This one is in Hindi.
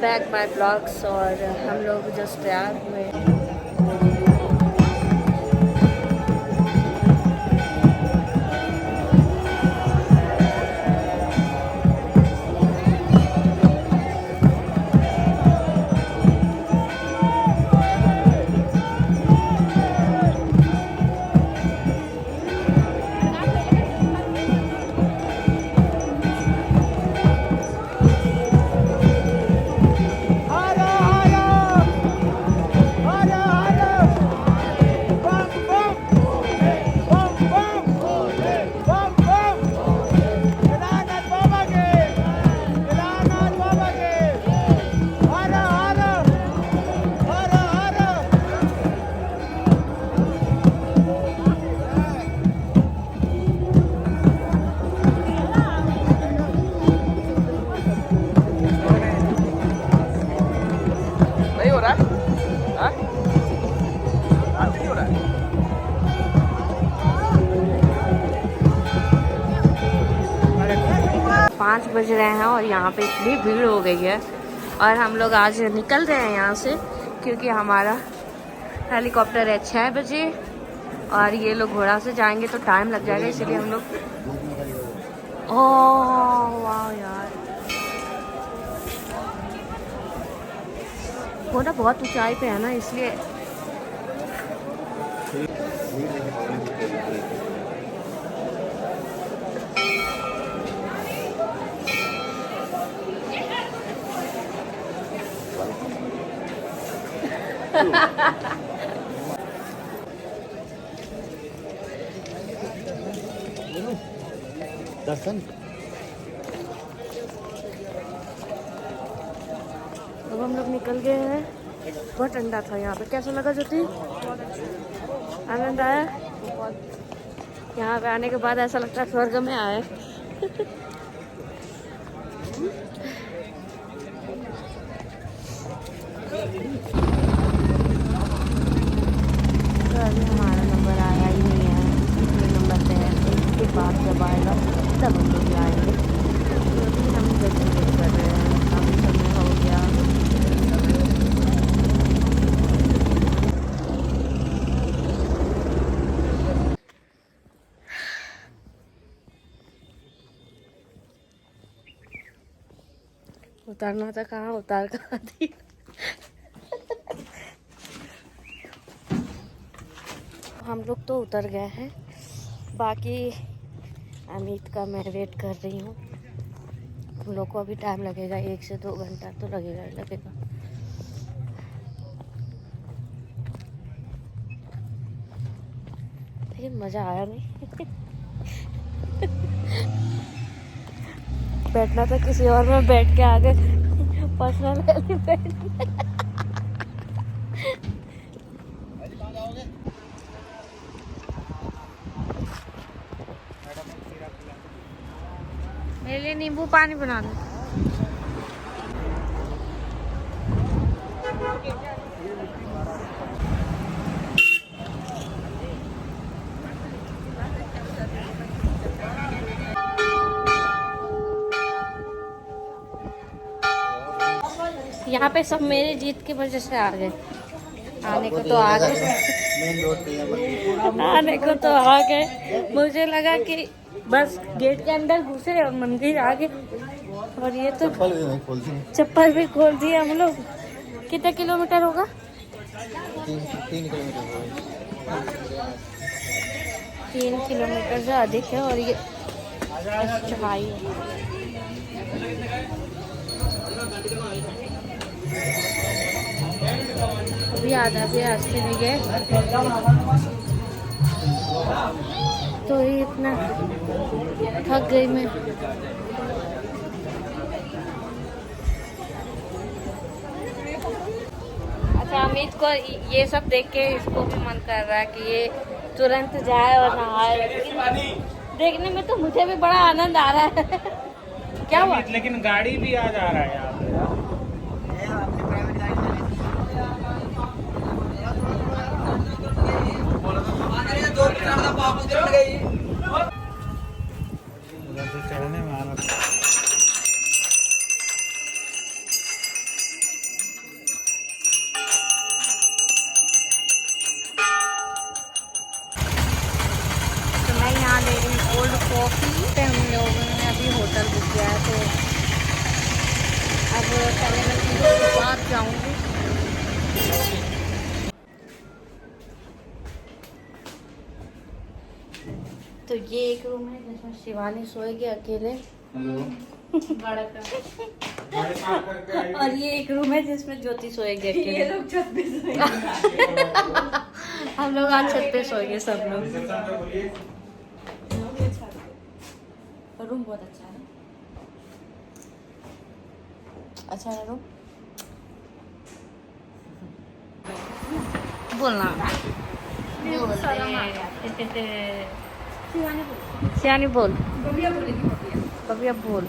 Back my blogs. और हम लोग जस्ट तैयार हुए। नहीं हो रहा है? हाँ? आज नहीं हो रहा है? 5 बज रहे हैं और यहाँ पे इतनी भीड़ हो गई है। और हम लोग आज निकल रहे हैं यहाँ से क्योंकि हमारा हेलीकॉप्टर है 6 बजे। और ये लोग घोड़ा से जाएंगे तो टाइम लग जाएगा, इसलिए हम लोग। ओह वाह यार, वो ना बहुत ऊंचाई पे है ना, इसलिए। दर्शन अब हम लोग निकल गए हैं। बहुत ठंडा था यहाँ पे। कैसा लगा ज्योति? आनंद आया? यहाँ पे आने के बाद ऐसा लगता है स्वर्ग में आए। तो अभी हमारा नंबर आया ही नहीं है। ये नंबर पे है, तो इसके बाद जब आएगा तब हम लोग आएंगे। तो अभी हम जल्दी वेट कर रहे हैं, काफ़ी समय हो गया। उतारना था, कहाँ उतार कहाँ दी। हम लोग तो उतर गए हैं, बाकी अमित का मैं वेट कर रही हूँ। हम लोग को अभी टाइम लगेगा, 1 से 2 घंटा तो लगेगा ही लगेगा। लेकिन मज़ा आया नहीं। बैठना था किसी और में, बैठ के आगे पर्सनल हेलीपैड। मेरे लिए नींबू पानी बना दो। यहाँ पे सब मेरे जीत की वजह से आ गए। आने को तो आ गए, मेन रोड पे आने को तो आ गए। मुझे लगा कि बस गेट के अंदर घुसे और मंदिर आ गए। और ये तो चप्पल भी खोल दिए हम लोग। कितने किलोमीटर होगा? 3 किलोमीटर। 3 किलोमीटर से अधिक है। और ये चढ़ाई है। अभी आधा भी रास्ते में गए तो ही इतना थक गई मैं। अच्छा, अमित को ये सब देख के इसको भी मन कर रहा है कि ये तुरंत जाए और नहाए। देखने में तो मुझे भी बड़ा आनंद आ रहा है। क्या हुआ? लेकिन गाड़ी भी आज आ रहा है यहाँ पे। चढ़ने में आना। जाऊंगी। तो ये एक रूम है जिसमें शिवानी सोएगी अकेले। और ये एक रूम है जिसमें ज्योति सोएगी अकेले। ये लोग छत पे सोएंगे। हम लोग आज छत पे सोएंगे सब लोग। रूम बहुत अच्छा है। अच्छा है रूम। बोलना सियानी बोल। बबिया बोल।